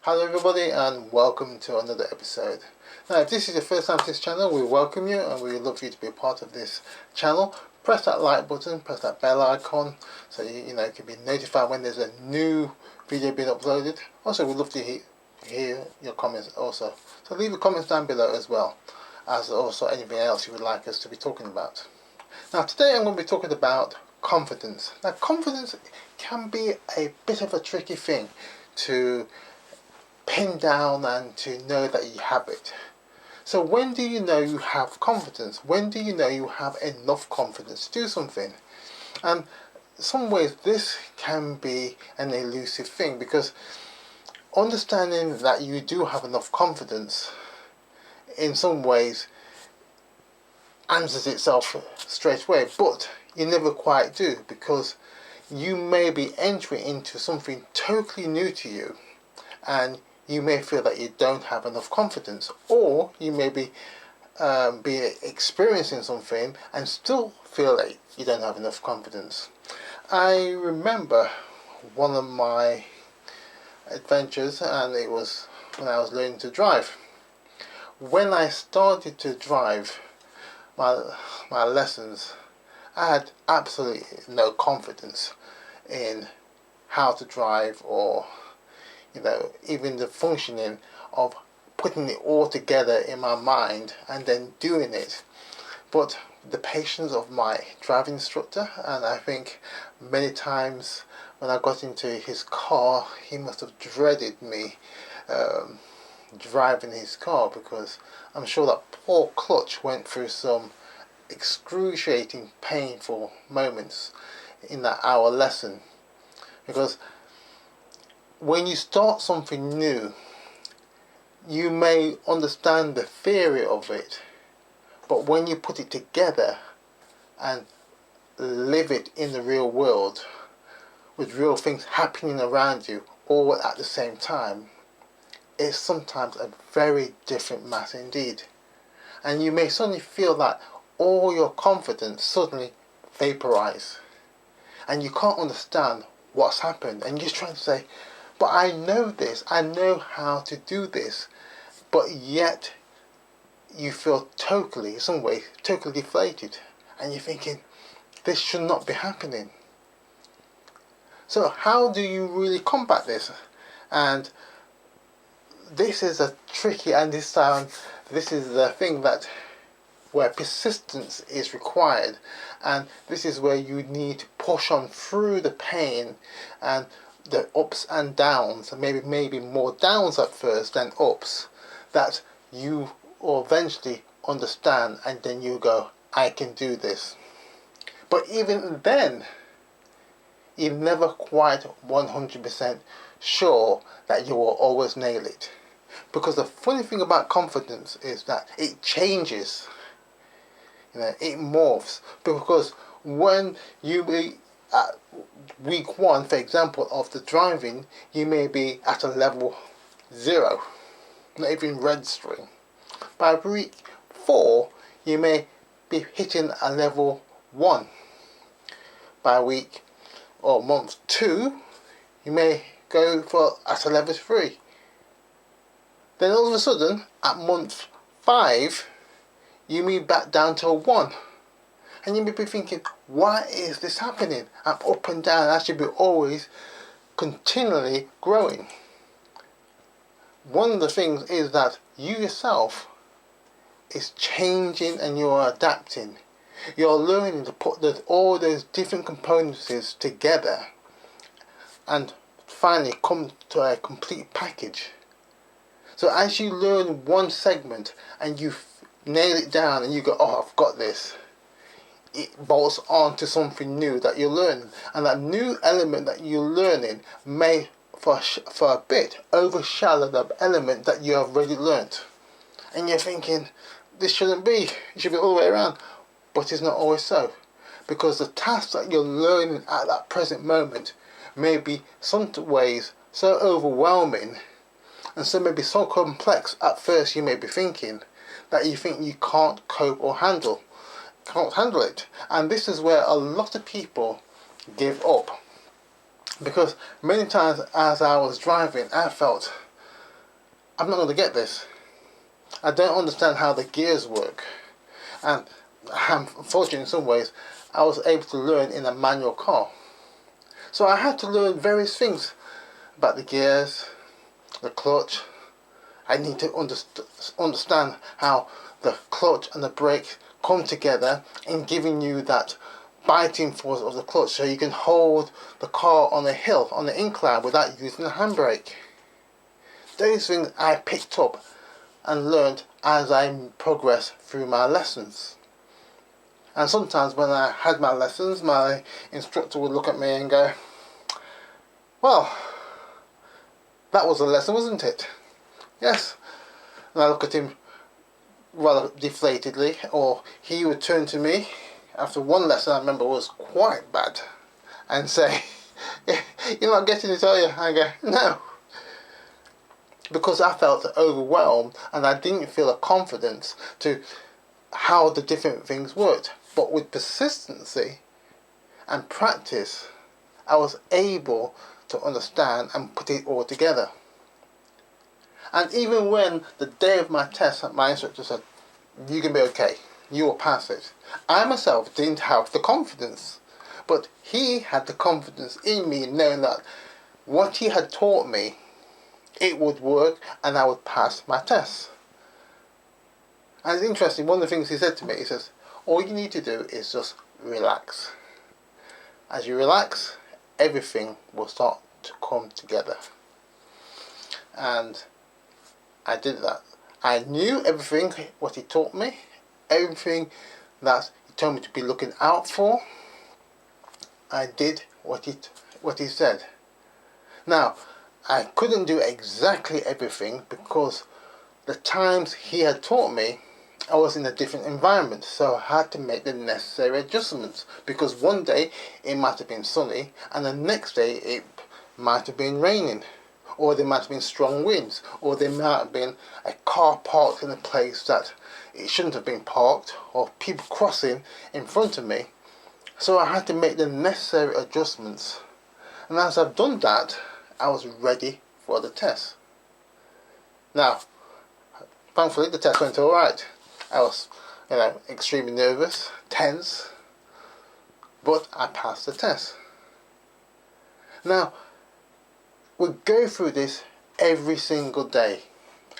Hello everybody and welcome to another episode. Now if this is your first time to this channel, we welcome you and we would love for you to be a part of this channel. Press that like button, press that bell icon so you can be notified when there's a new video being uploaded. Also we'd love to hear your comments also. So leave the comments down below as well, as also anything else you would like us to be talking about. Now today I'm going to be talking about confidence. Now confidence can be a bit of a tricky thing to pin down and to know that you have it. So when do you know you have confidence? When do you know you have enough confidence to do something? And in some ways this can be an elusive thing, because understanding that you do have enough confidence in some ways answers itself straight away, but you never quite do, because you may be entering into something totally new to you and you may feel that you don't have enough confidence, or you may be experiencing something and still feel that you don't have enough confidence. I remember one of my adventures, and it was when I was learning to drive. When I started to drive my lessons, I had absolutely no confidence in how to drive, or even the functioning of putting it all together in my mind and then doing it. But the patience of my driving instructor, and I think many times when I got into his car, he must have dreaded me driving his car, because I'm sure that poor Clutch went through some excruciating, painful moments in that hour lesson. Because when you start something new, you may understand the theory of it, but when you put it together and live it in the real world, with real things happening around you all at the same time, it's sometimes a very different matter indeed. And you may suddenly feel that all your confidence suddenly vaporize, and you can't understand what's happened, and you're just trying to say, but I know this, I know how to do this, but yet you feel totally, in some way, totally deflated, and you're thinking, this should not be happening. So how do you really combat this? And this is a tricky, and this is the thing that where persistence is required, and this is where you need to push on through the pain and the ups and downs, and maybe more downs at first than ups, that you will eventually understand, and then you go, I can do this. But even then, you're never quite 100% sure that you will always nail it. Because the funny thing about confidence is that it changes. It morphs. Because when you be at week 1, for example, of the driving, you may be at a level 0, not even registering. By week 4, you may be hitting a level 1. By week or month 2, you may go for at a level 3. Then all of a sudden, at month 5, you move back down to a 1. And you may be thinking, why is this happening? I'm up and down. I should be always continually growing. One of the things is that you yourself is changing and you're adapting. You're learning to put all those different components together and finally come to a complete package. So as you learn one segment and you nail it down and you go, oh, I've got this, it bolts on to something new that you're learning, and that new element that you're learning may for a bit overshadow the element that you have already learnt, and you're thinking, this shouldn't be, it should be all the way around. But it's not always so, because the task that you're learning at that present moment may be some ways so overwhelming and so maybe so complex at first, you may be thinking, that you think you can't cope or handle it. And this is where a lot of people give up, because many times as I was driving, I felt I'm not going to get this. I don't understand how the gears work. And unfortunately, in some ways, I was able to learn in a manual car. So I had to learn various things about the gears, the clutch. I need to understand how the clutch and the brake come together in giving you that biting force of the clutch so you can hold the car on a hill, on the incline without using the handbrake. Those things I picked up and learned as I progressed through my lessons. And sometimes when I had my lessons, my instructor would look at me and go, well, that was a lesson, wasn't it? Yes. And I look at him rather deflatedly, or he would turn to me after one lesson I remember was quite bad and say, you're not getting it, are you? I go, no. Because I felt overwhelmed and I didn't feel a confidence to how the different things worked. But with persistency and practice, I was able to understand and put it all together. And even when the day of my test, my instructor said, you can be okay, you will pass it, I myself didn't have the confidence. But he had the confidence in me, knowing that what he had taught me, it would work and I would pass my test. And it's interesting, one of the things he said to me, he says, all you need to do is just relax. As you relax, everything will start to come together. And I did that. I knew everything, what he taught me, everything that he told me to be looking out for. I did what he said. Now, I couldn't do exactly everything because the times he had taught me, I was in a different environment, so I had to make the necessary adjustments, because one day it might have been sunny and the next day it might have been raining, or there might have been strong winds, or there might have been a car parked in a place that it shouldn't have been parked, or people crossing in front of me. So I had to make the necessary adjustments, and as I've done that, I was ready for the test. Now, thankfully the test went alright. I was, extremely nervous, tense, but I passed the test. Now, we go through this every single day,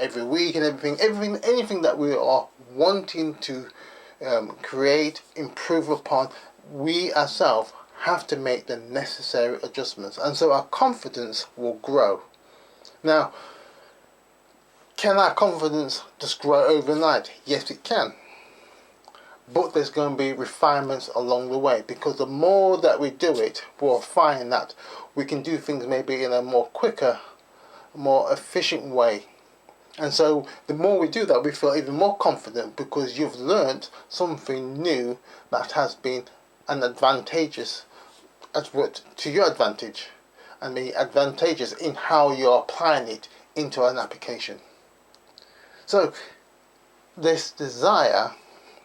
every week and anything that we are wanting to create, improve upon, we ourselves have to make the necessary adjustments, and so our confidence will grow. Now, can our confidence just grow overnight? Yes, it can. But there's going to be refinements along the way, because the more that we do it, we'll find that we can do things maybe in a more quicker, more efficient way. And so the more we do that, we feel even more confident, because you've learned something new that has been an advantageous, has worked to your advantage, and be advantageous in how you're applying it into an application. So this desire,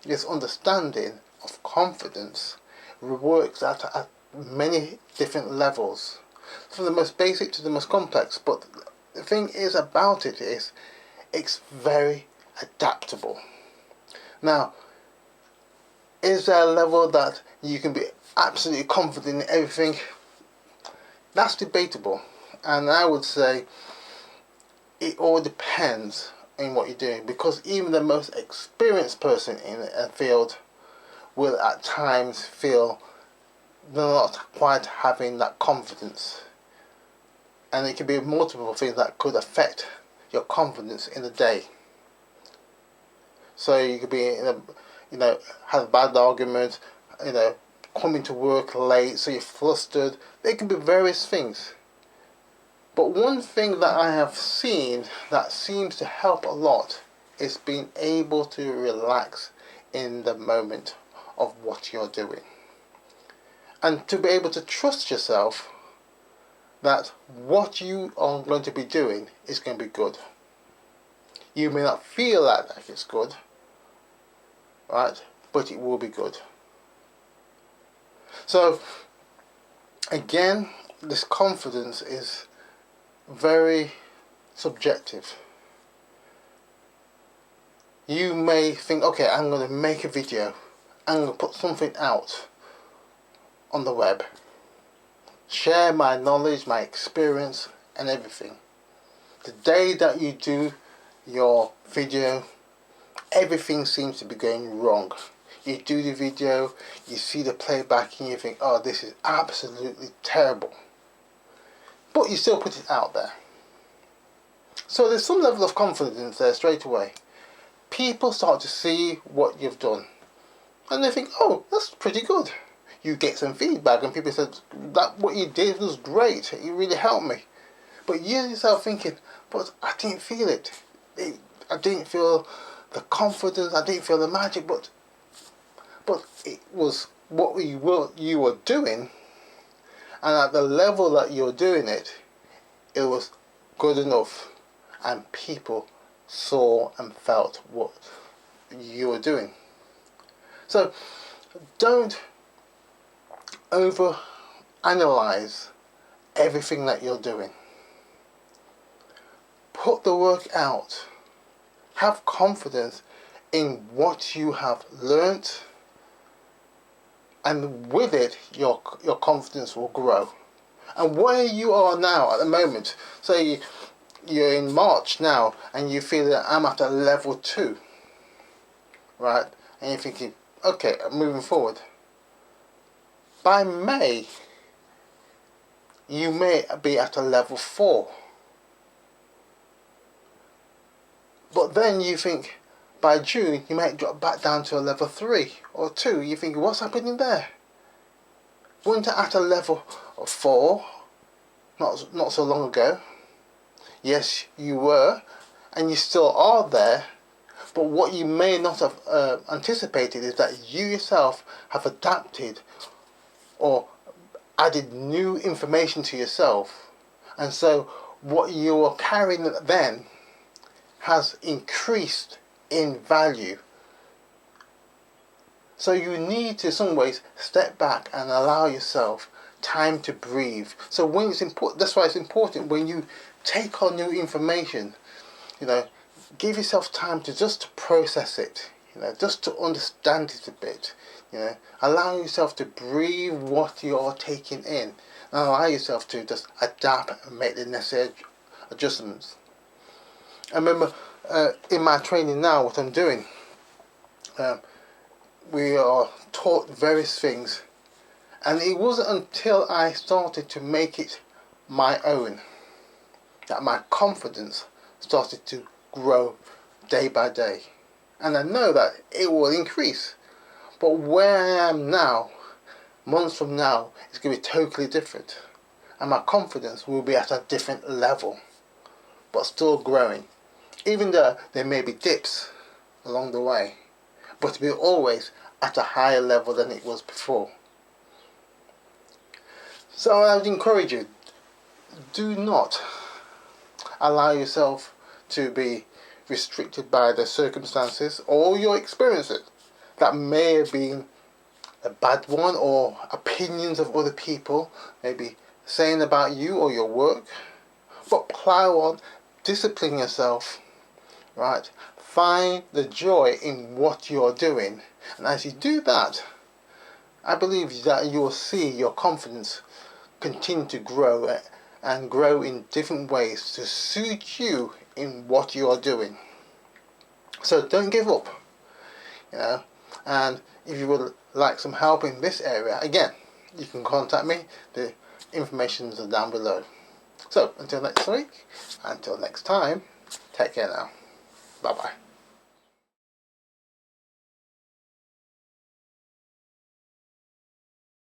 this understanding of confidence works at many different levels, from the most basic to the most complex. But the thing is about it is it's very adaptable. Now, is there a level that you can be absolutely confident in everything? That's debatable, and I would say it all depends in what you're doing, because even the most experienced person in a field will at times feel they're not quite having that confidence, and it can be multiple things that could affect your confidence in a day. So you could be have a bad argument, coming to work late, so you're flustered. There can be various things. But one thing that I have seen that seems to help a lot is being able to relax in the moment of what you're doing. And to be able to trust yourself that what you are going to be doing is going to be good. You may not feel like it's good, right? But it will be good. So, again, this confidence is very subjective. You may think, okay, I'm going to make a video. I'm going to put something out on the web. Share my knowledge, my experience, and everything. The day that you do your video, everything seems to be going wrong. You do the video, you see the playback, and you think, oh, this is absolutely terrible. But you still put it out there. So there's some level of confidence there straight away. People start to see what you've done, and they think, oh, that's pretty good. You get some feedback, and people said, that what you did was great, it really helped me. But you yourself thinking, but I didn't feel it. I didn't feel the confidence, I didn't feel the magic, but it was what you were doing, and at the level that you're doing it, it was good enough, and people saw and felt what you were doing. So don't over analyze everything that you're doing. Put the work out. Have confidence in what you have learnt, and with it your confidence will grow. And where you are now at the moment, say you're in March now and you feel that I'm at a level 2, right? And you're thinking, okay, I'm moving forward. By May, you may be at a level 4. But then you think, by June, you might drop back down to a level 3 or 2. You think, what's happening there? Weren't I at a level 4 not so long ago? Yes, you were, and you still are there. But what you may not have anticipated is that you yourself have adapted or added new information to yourself. And so what you were carrying then has increased in value. So you need to, in some ways, step back and allow yourself time to breathe. So when it's important, that's why it's important when you take on new information, give yourself time to just process it, just to understand it a bit, allow yourself to breathe what you're taking in, and allow yourself to just adapt and make the necessary adjustments. I remember in my training now, what I'm doing, we are taught various things, and it wasn't until I started to make it my own that my confidence started to grow day by day. And I know that it will increase. But where I am now, months from now, it's going to be totally different. And my confidence will be at a different level, but still growing. Even though there may be dips along the way, but to be always at a higher level than it was before. So I would encourage you, do not allow yourself to be restricted by the circumstances or your experiences that may have been a bad one, or opinions of other people maybe saying about you or your work. But plow on, discipline yourself, right? Find the joy in what you're doing, and as you do that, I believe that you will see your confidence continue to grow and grow in different ways to suit you in what you are doing. So don't give up, and if you would like some help in this area, again, you can contact me. The information is down below. So until next week, until next time, take care now. Bye bye.